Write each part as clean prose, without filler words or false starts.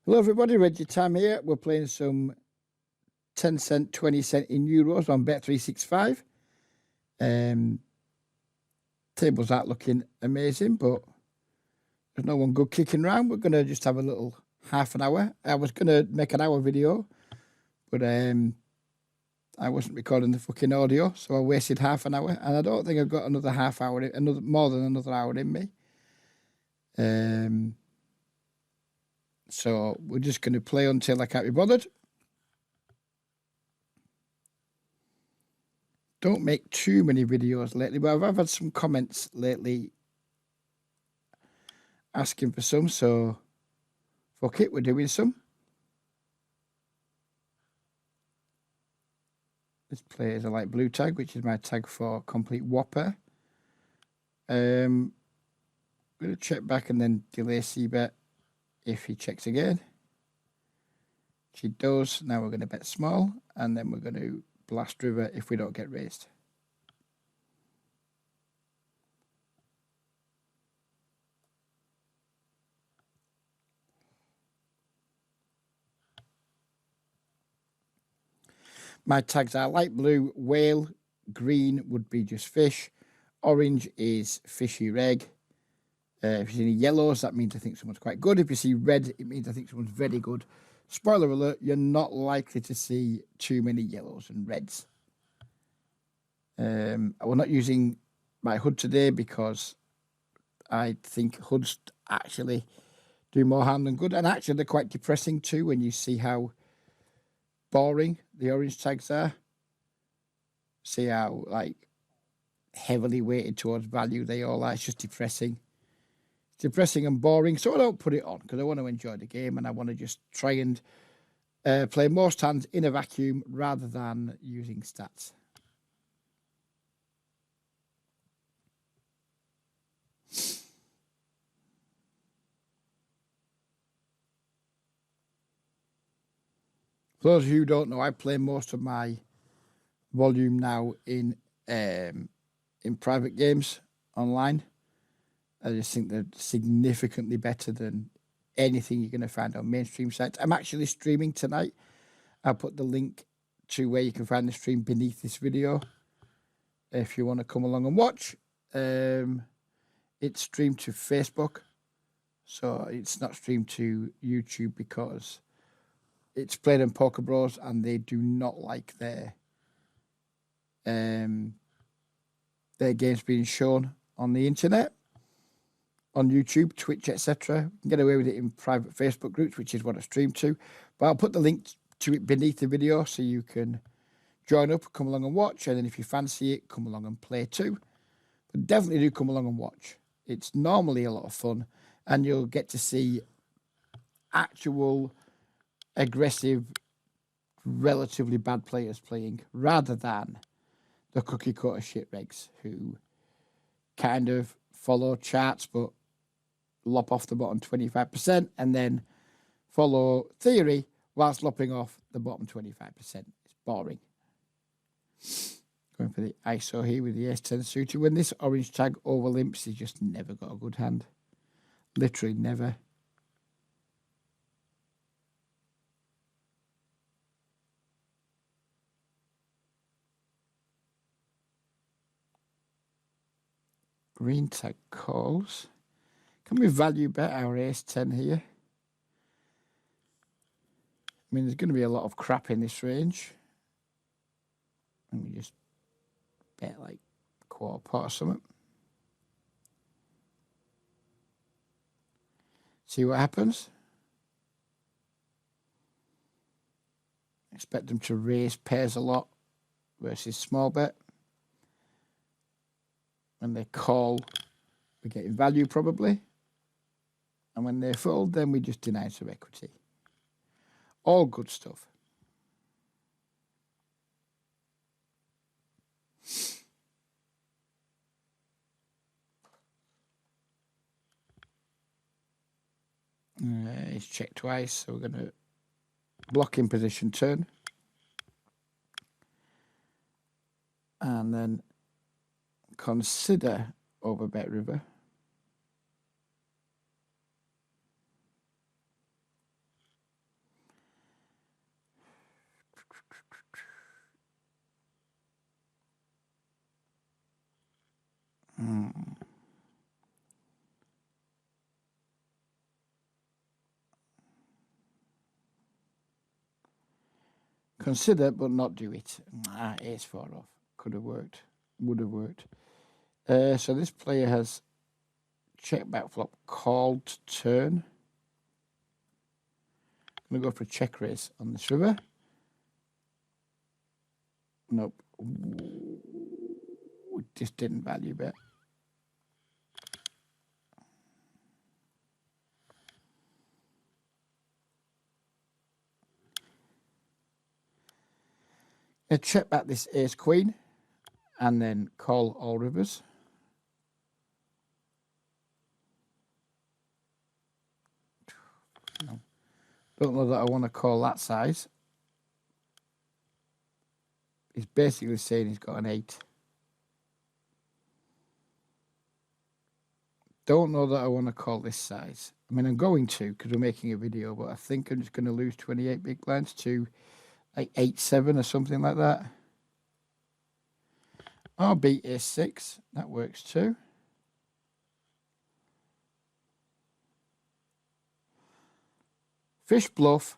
Hello everybody, Reggie Tam here. We're playing some 10 cent, 20 cent in euros on Bet365. Tables aren't looking amazing, but there's no one good kicking around. We're going to just have a little half an hour. I was going to make an hour video, but I wasn't recording the fucking audio, so I wasted half an hour, and I don't think I've got another half hour, more than another hour in me. So we're just going to play until I can't be bothered. Don't make too many videos lately, but I've had some comments lately asking for some, so fuck it, we're doing some. This player is a light blue tag, which is my tag for complete whopper. I'm going to check back and then delay c-bet if he checks again. She does. Now we're going to bet small, and then we're going to blast river if we don't get raised. My tags are light blue, whale, green would be just fish, orange is fishy reg. If you see any yellows, that means I think someone's quite good. If you see red, it means I think someone's very good. Spoiler alert, you're not likely to see too many yellows and reds. We're not using my HUD today because I think HUDs actually do more harm than good. And actually, they're quite depressing too when you see how boring the orange tags are. See how like heavily weighted towards value they all are. It's just depressing. It's depressing and boring, so I don't put it on because I want to enjoy the game and I want to just try and play most hands in a vacuum rather than using stats. For those of you who don't know, I play most of my volume now in private games online. I just think they're significantly better than anything you're going to find on mainstream sites. I'm actually streaming tonight. I'll put the link to where you can find the stream beneath this video if you want to come along and watch. It's streamed to Facebook, so it's not streamed to YouTube because it's played on Poker Bros and they do not like their games being shown on the internet, on YouTube, Twitch, etc. You can get away with it in private Facebook groups, which is what I stream to. But I'll put the link to it beneath the video so you can join up, come along and watch. And then if you fancy it, come along and play too. But definitely do come along and watch. It's normally a lot of fun. And you'll get to see actual, aggressive, relatively bad players playing rather than the cookie cutter shitregs who kind of follow charts but lop off the bottom 25% and then follow theory whilst lopping off the bottom 25%. It's boring. Going for the ISO here with the ace-10 suited. When this orange tag over limps, he's just never got a good hand. Literally never. Green tag calls. Can we value bet our ace-10 here? I mean, there's going to be a lot of crap in this range. And we just bet like quarter pot or something. See what happens. Expect them to raise pairs a lot versus small bet. When they call, we're getting value probably. And when they fold, then we just deny some equity. All good stuff. He's checked twice, so we're going to block in position turn. And then consider over bet river. Consider, but not do it. Ace 4 off. Could have worked. Would have worked. So this player has check back flop, called turn. I'm going to go for a check raise on this river. Nope. Just didn't value bet. Check back this ace queen and then call all rivers. No. Don't know that I want to call that size. He's basically saying he's got an 8. Don't know that I want to call this size. I mean, I'm going to because we're making a video, but I think I'm just going to lose 28 big blinds to like 8-7 or something like that. Or beat ace-6. That works too. Fish bluff.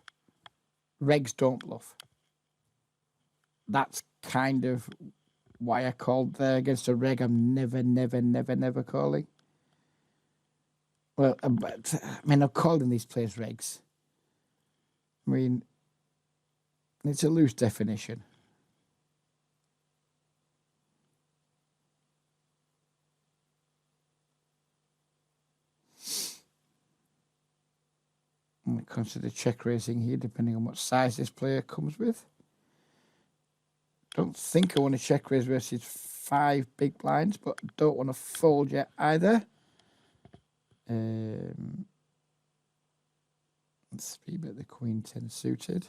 Regs don't bluff. That's kind of why I called there. Against a reg, I'm never calling. Well, but, I mean, I'm calling these players regs. I mean, it's a loose definition. When it comes to the check raising here, depending on what size this player comes with. Don't think I want to check raise versus 5 big blinds, but don't want to fold yet either. Let's 3-bet the queen 10 suited.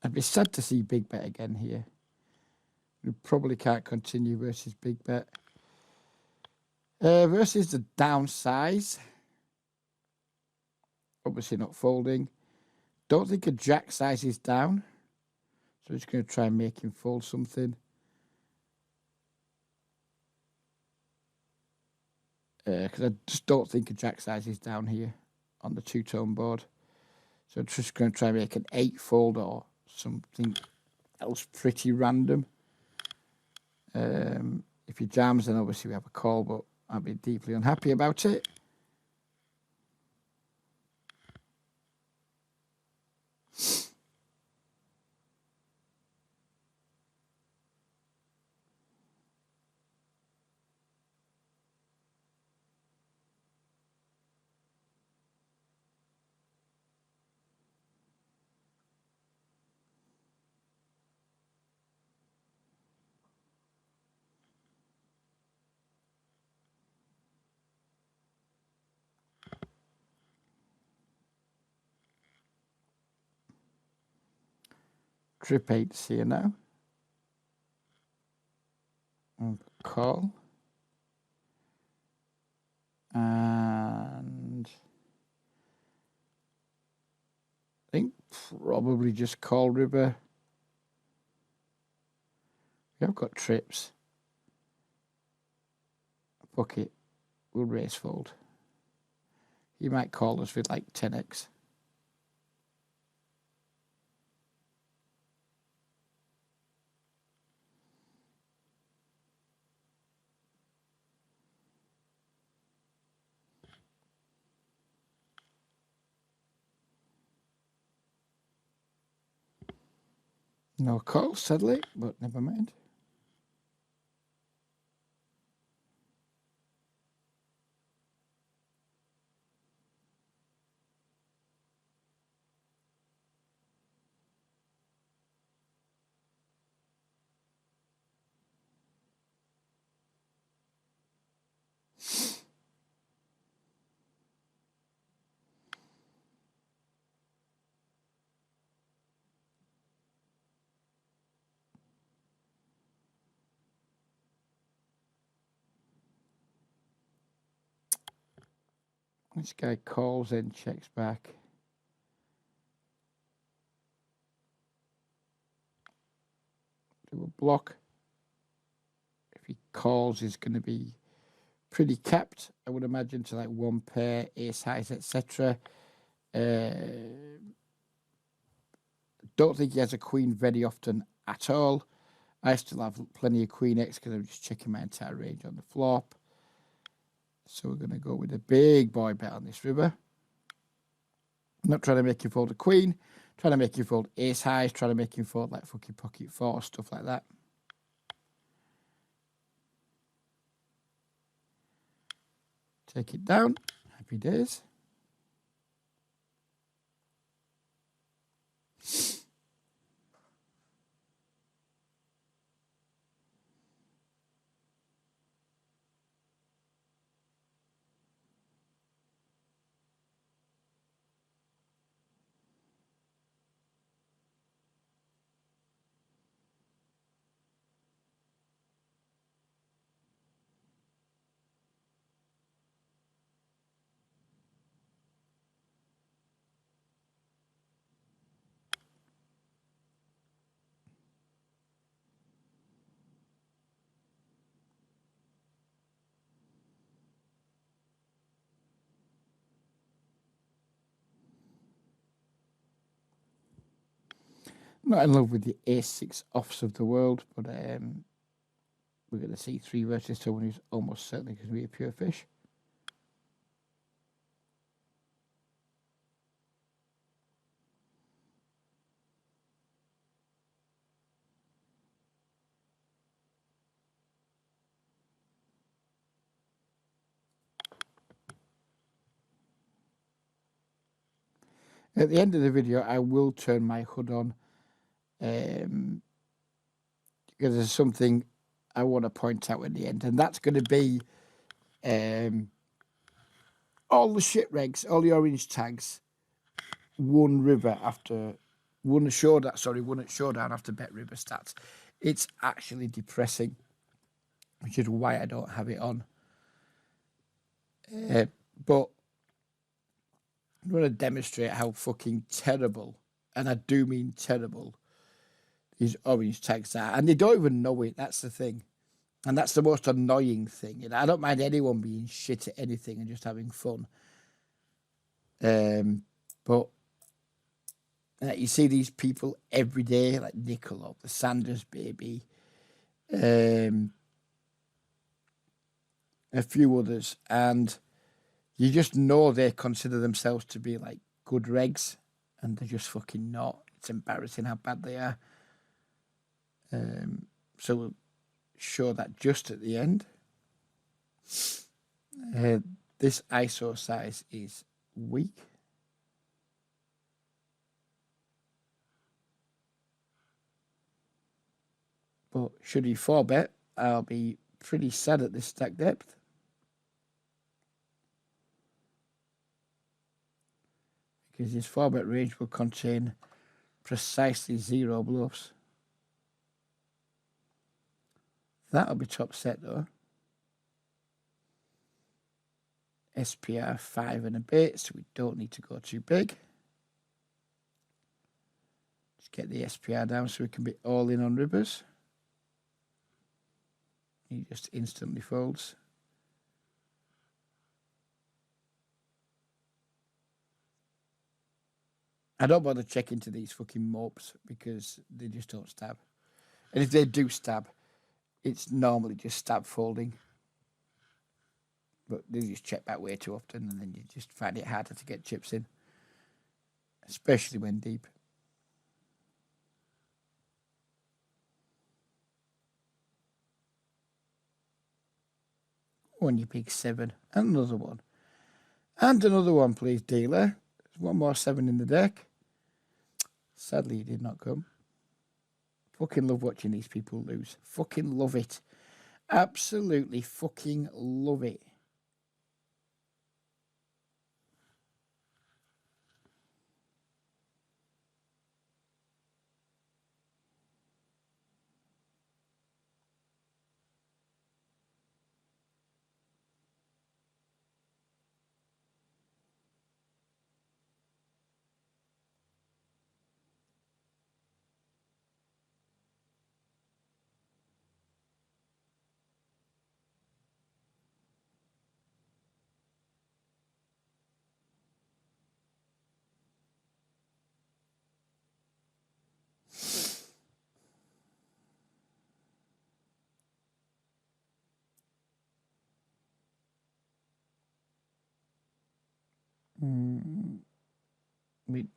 I'd be sad to see big bet again here. We probably can't continue versus big bet. Versus the downsize. Obviously not folding. Don't think a jack size is down. So I'm just going to try and make him fold something. Because I just don't think a jack size is down here on the two-tone board. So I'm just going to try and make an 8 fold or something else pretty random. If he jams, then obviously we have a call, but I'd be deeply unhappy about it. Trip 8's here now. And call. And I think probably just call river. We have got trips. Fuck it. We'll raise fold. He might call us with like 10x. No call, sadly, but never mind. This guy calls in, checks back. Do a block. If he calls, he's going to be pretty capped, I would imagine, to like one pair, ace highs, etc. Don't think he has a queen very often at all. I still have plenty of queen X because I'm just checking my entire range on the flop. So we're going to go with a big boy bet on this river. I'm not trying to make you fold a queen, trying to make you fold ace highs, trying to make you fold like fucking pocket four, stuff like that. Take it down. Happy days. Not in love with the ace-6 offs of the world, but we're going to see 3 versus someone who's almost certainly going to be a pure fish. At the end of the video, I will turn my HUD on because there's something I want to point out at the end, and that's going to be all the shitregs, all the orange tags, won river after won at showdown after bet river stats. It's actually depressing, which is why I don't have it on. But I'm going to demonstrate how fucking terrible, and I do mean terrible, these orange tags are. And they don't even know it. That's the thing. And that's the most annoying thing. You know, I don't mind anyone being shit at anything and just having fun. But you see these people every day, like Nicola, the Sanders baby, a few others, and you just know they consider themselves to be like good regs, and they're just fucking not. It's embarrassing how bad they are. So we'll show that just at the end. This ISO size is weak. But should he 4-bet, I'll be pretty sad at this stack depth. Because his 4-bet range will contain precisely 0 bluffs. That'll be top set though. SPR 5 and a bit, so we don't need to go too big. Just get the SPR down so we can be all in on rivers. He just instantly folds. I don't bother checking to these fucking mopes because they just don't stab. And if they do stab, it's normally just stab folding. But they just check back way too often and then you just find it harder to get chips in. Especially when deep. One, you big 7. And another one. And another one, please, dealer. There's one more 7 in the deck. Sadly, he did not come. Fucking love watching these people lose. Fucking love it. Absolutely fucking love it.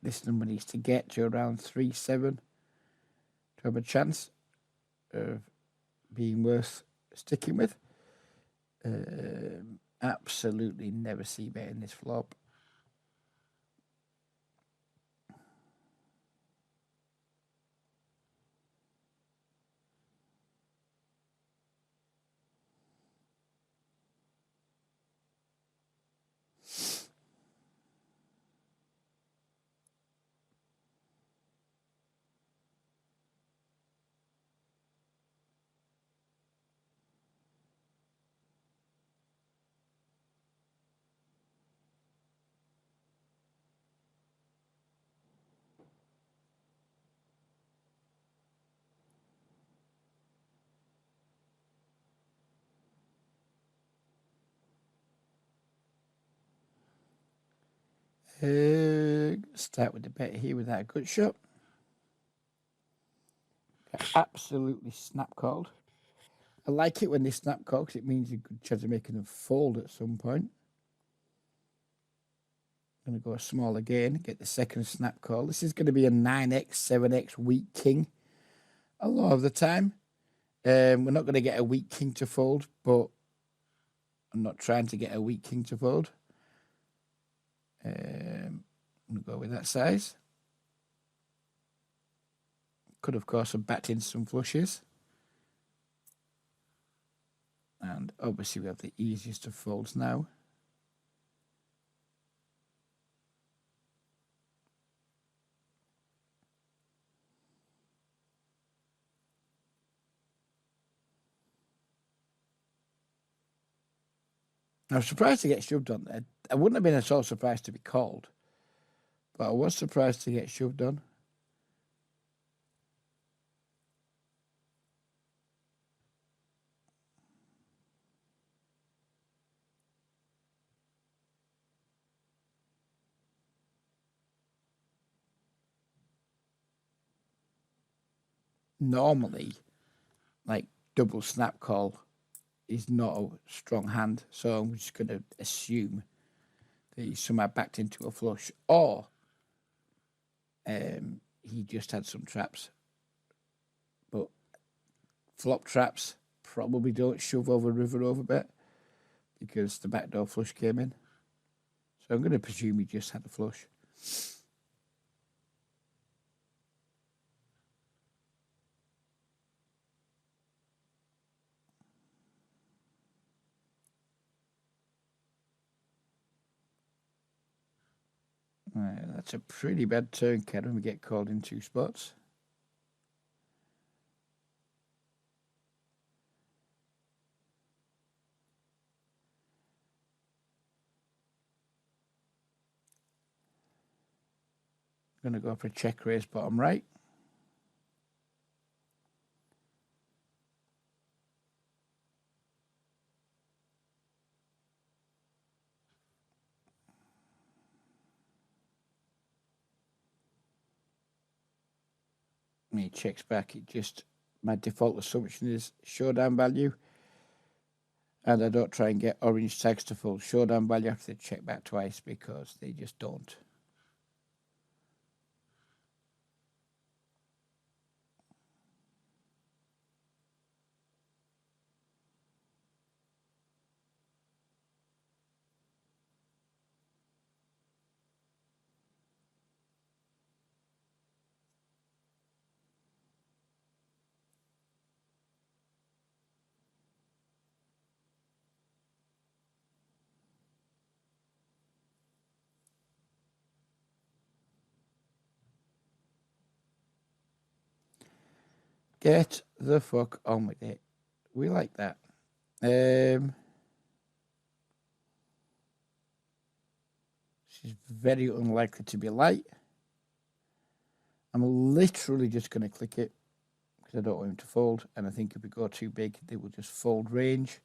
This number needs to get to around 3-7 to have a chance of being worth sticking with. Absolutely never see betting this flop. Start with the bet here with that gut shot. Absolutely snap called. I like it when they snap call because it means a good chance of making them fold at some point. I'm going to go small again, get the second snap call. This is going to be a 9x, 7x weak king a lot of the time. We're not going to get a weak king to fold, but I'm not trying to get a weak king to fold. I'm going to go with that size. Could, of course, have backed in some flushes. And obviously we have the easiest of folds now. I was surprised to get shoved on there. I wouldn't have been at all surprised to be called, but I was surprised to get shoved on. Normally, like double snap call is not a strong hand, so I'm just going to assume that he somehow backed into a flush, or he just had some traps. But flop traps probably don't shove over river over bet because the backdoor flush came in. So I'm going to presume he just had a flush. That's a pretty bad turn, Ken, when we get called in 2 spots. I'm going to go for a check raise bottom right. When he checks back, my default assumption is showdown value. And I don't try and get orange tags to full showdown value after they check back twice because they just don't. Get the fuck on with it. We like that. She's very unlikely to be light. I'm literally just going to click it because I don't want him to fold. And I think if we go too big, they will just fold range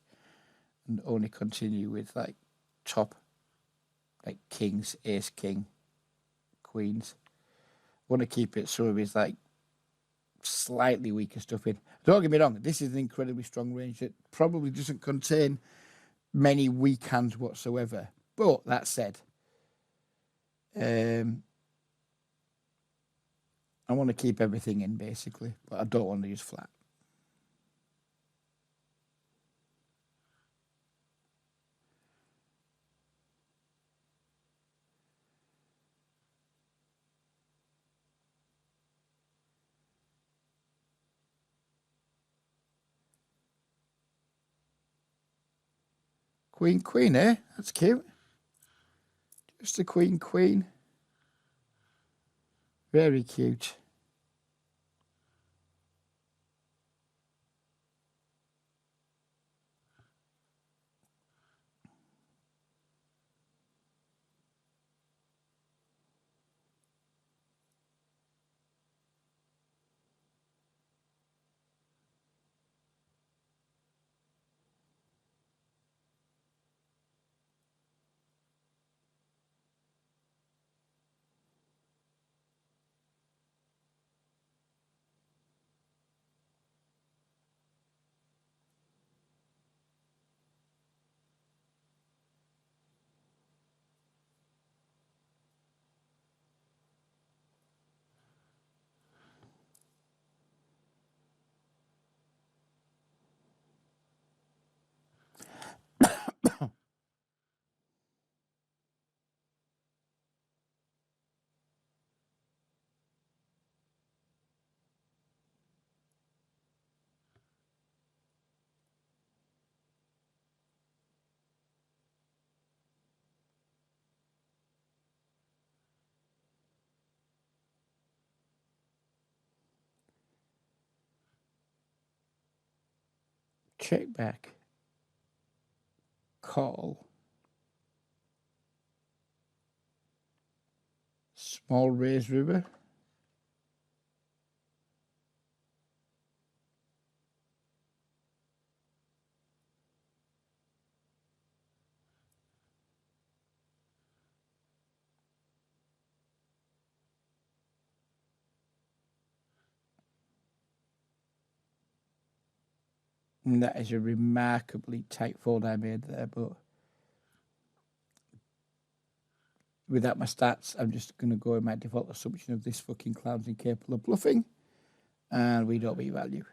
and only continue with like top, like kings, ace, king, queens. I want to keep it some of his like slightly weaker stuff in. Don't get me wrong, this is an incredibly strong range that probably doesn't contain many weak hands whatsoever. But that said, I want to keep everything in, basically, but I don't want to use flat. Queen, queen, eh? That's cute. Just a queen, queen. Very cute. Check back. Call. Small raised river. And that is a remarkably tight fold I made there, but without my stats, I'm just going to go in my default assumption of this fucking clown's incapable of bluffing, and we don't beat value.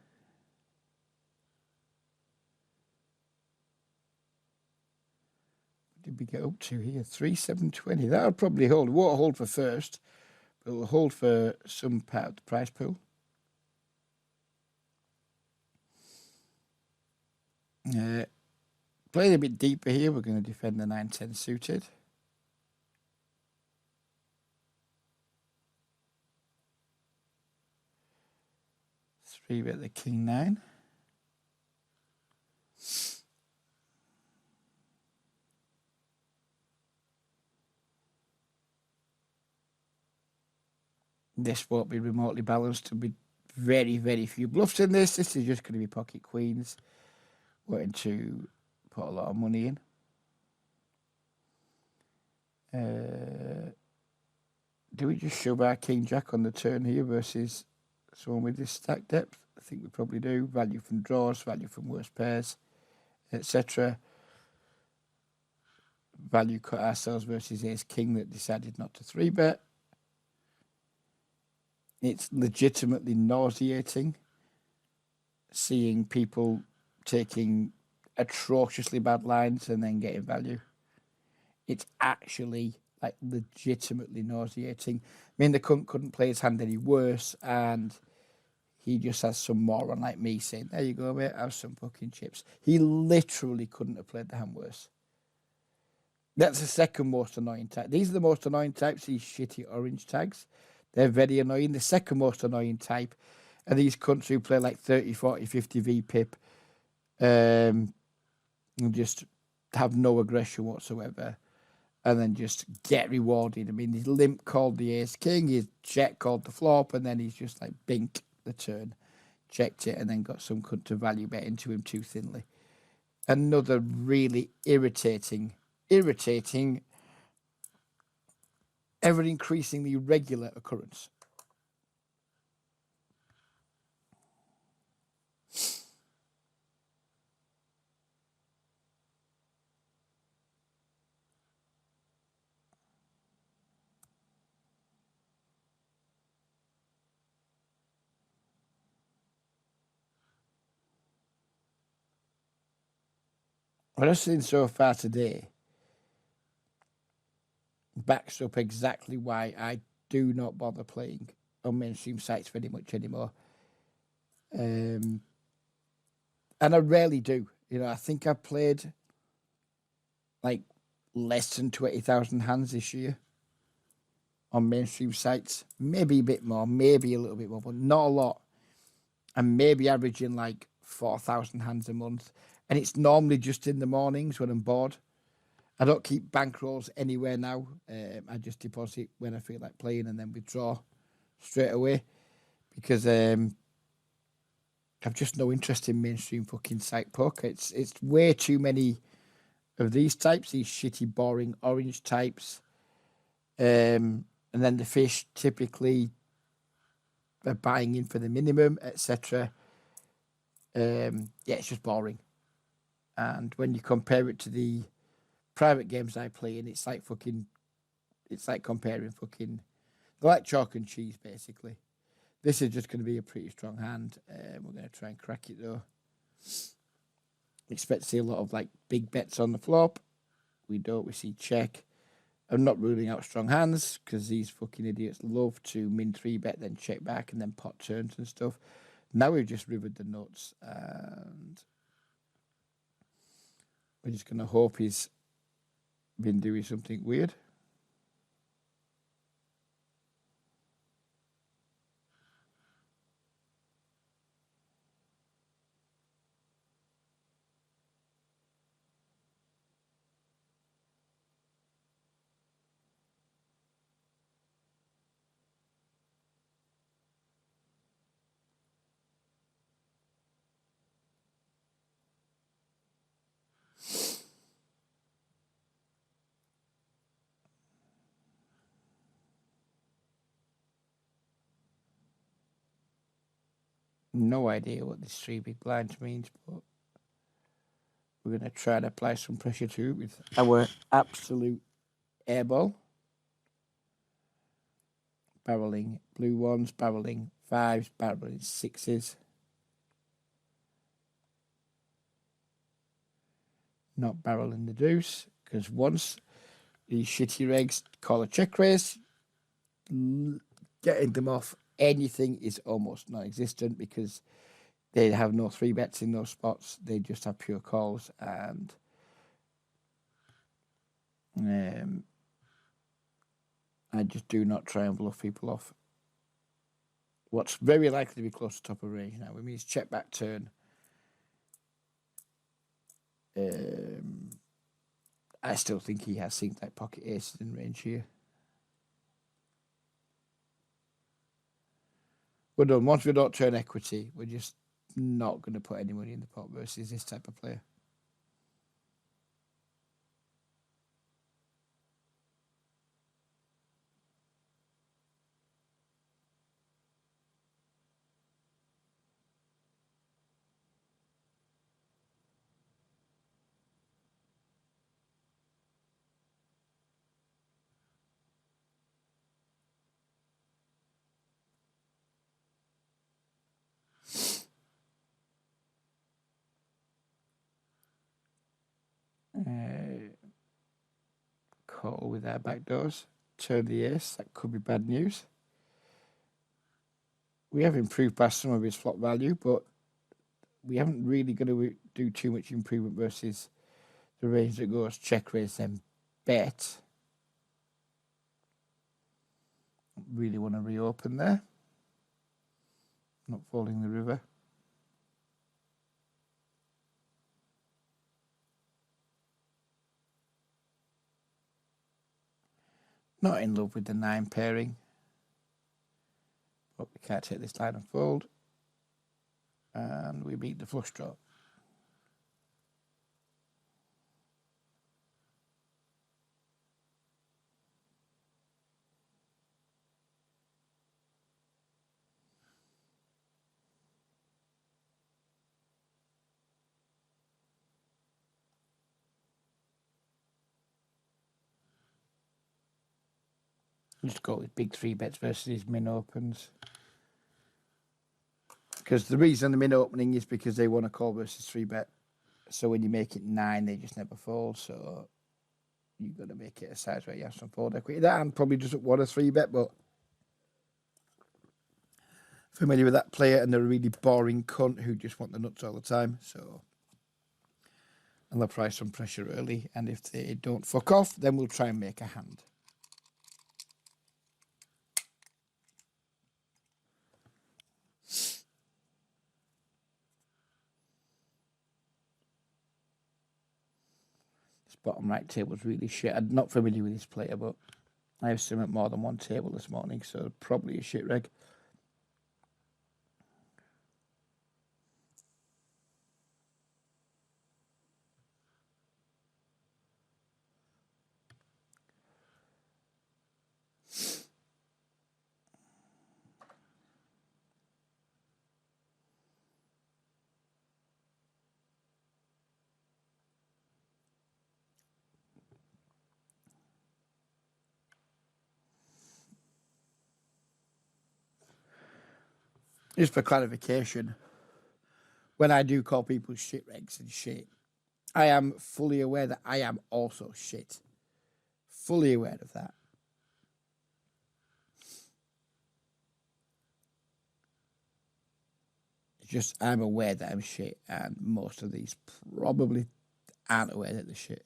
What did we get up to here? 3,720. That'll probably hold. It won't hold for first, but it'll hold for some part of the price pool. Playing a bit deeper here, we're going to defend the 9-10 suited. 3-bet the king 9. This won't be remotely balanced. There'll be very, very few bluffs in this. This is just going to be pocket queens. Wanting to put a lot of money in. Do we just shove our king jack on the turn here versus someone with this stack depth? I think we probably do. Value from draws, value from worst pairs, etc. Value cut ourselves versus ace king that decided not to 3-bet. It's legitimately nauseating seeing people taking atrociously bad lines and then getting value. It's actually like legitimately nauseating. I mean, the cunt couldn't play his hand any worse, and he just has some moron like me saying, "There you go, mate, have some fucking chips." He literally couldn't have played the hand worse. That's the second most annoying type. These are the most annoying types, these shitty orange tags. They're very annoying. The second most annoying type are these cunts who play like 30, 40, 50 VPIP and just have no aggression whatsoever and then just get rewarded. I mean, his limp called the ace king, his check called the flop, and then he's just like bink the turn, checked it, and then got some cunt to value bet into him too thinly. Another really irritating, ever increasingly regular occurrence. what I've seen so far today backs up exactly why I do not bother playing on mainstream sites very much anymore. And I rarely do. You know, I think I've played like less than 20,000 hands this year on mainstream sites. Maybe a bit more, maybe a little bit more, but not a lot. And maybe averaging like 4,000 hands a month. And it's normally just in the mornings when I'm bored. I don't keep bankrolls anywhere now. I just deposit when I feel like playing and then withdraw straight away because I've just no interest in mainstream fucking site poker. It's way too many of these types, these shitty, boring orange types. And then the fish typically are buying in for the minimum, etc. Yeah, it's just boring. And when you compare it to the private games I play in, it's like comparing fucking, they're like chalk and cheese, basically. This is just going to be a pretty strong hand. We're going to try and crack it, though. Expect to see a lot of, like, big bets on the flop. We don't. We see check. I'm not ruling out strong hands, because these fucking idiots love to min 3-bet, then check back, and then pot turns and stuff. Now we've just rivered the nuts, and we're just going to hope he's been doing something weird. No idea what this 3 big blinds means, but we're going to try and apply some pressure to it with our absolute airball. Barreling blue ones, barreling 5s, barreling 6s. Not barreling the deuce, because once these shitty regs call a check raise, getting them off anything is almost non-existent because they have no 3-bets in those spots. They just have pure calls, and I just do not try and bluff people off. What's very likely to be close to top of range now. It means check back turn. I still think he has things like pocket aces in range here. We're done. Once we don't turn equity, we're just not going to put any money in the pot versus this type of player. Call with our backdoors. Turn the ace. That could be bad news. We have improved past some of his flop value, but we haven't really going to do too much improvement versus the range that goes check raise then bet. Really want to reopen there. Not falling the river. Not in love with the 9 pairing. But we can't take this line and fold. And we beat the flush draw. Just go with big 3-bets versus his min opens. Because the reason the min opening is because they want to call versus 3-bet. So when you make it 9, they just never fold. So you've got to make it a size where you have some fold equity. That and probably doesn't want a 3-bet, but familiar with that player, and they're a really boring cunt who just want the nuts all the time. So I'll apply some pressure early, and if they don't fuck off, then we'll try and make a hand. Bottom right table's really shit. I'm not familiar with this player, but I have seen him at more than one table this morning, so probably a shit reg. Just for clarification, when I do call people shit regs and shit, I am fully aware that I am also shit. Fully aware of that. It's just I'm aware that I'm shit, and most of these probably aren't aware that they're shit.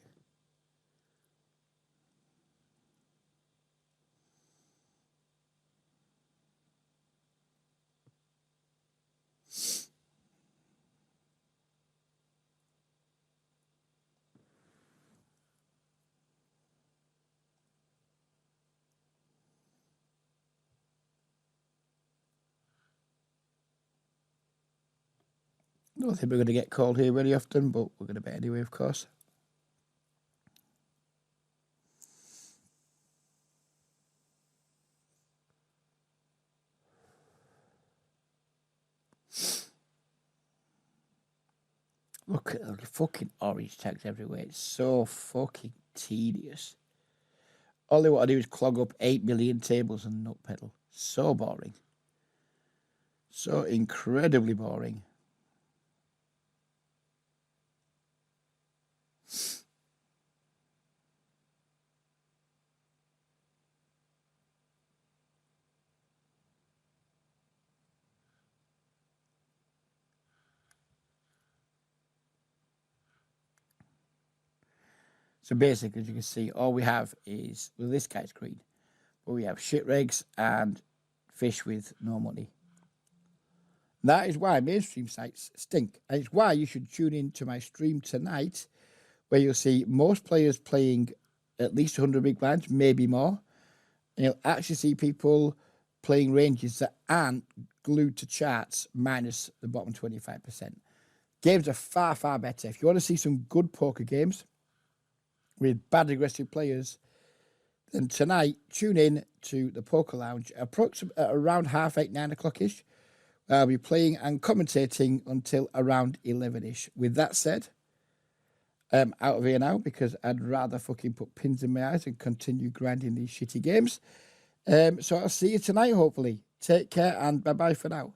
I don't think we're going to get called here very often, but we're going to bet anyway, of course. Look at the fucking orange tags everywhere. It's so fucking tedious. All they want to do is clog up 8 million tables and nut pedal. So boring. So incredibly boring. So basically, as you can see, all we have is, well, this guy's green, but we have shit regs and fish with no money. That is why mainstream sites stink. And it's why you should tune in to my stream tonight, where you'll see most players playing at least 100 big blinds, maybe more. And you'll actually see people playing ranges that aren't glued to charts minus the bottom 25%. Games are far, far better. If you want to see some good poker games with bad aggressive players, then tonight tune in to the Poker Lounge approximately around 8:30, 9 o'clock-ish. I'll be playing and commentating until around 11-ish. With that said, I'm out of here now because I'd rather fucking put pins in my eyes and continue grinding these shitty games. So I'll see you tonight, hopefully. Take care and bye-bye for now.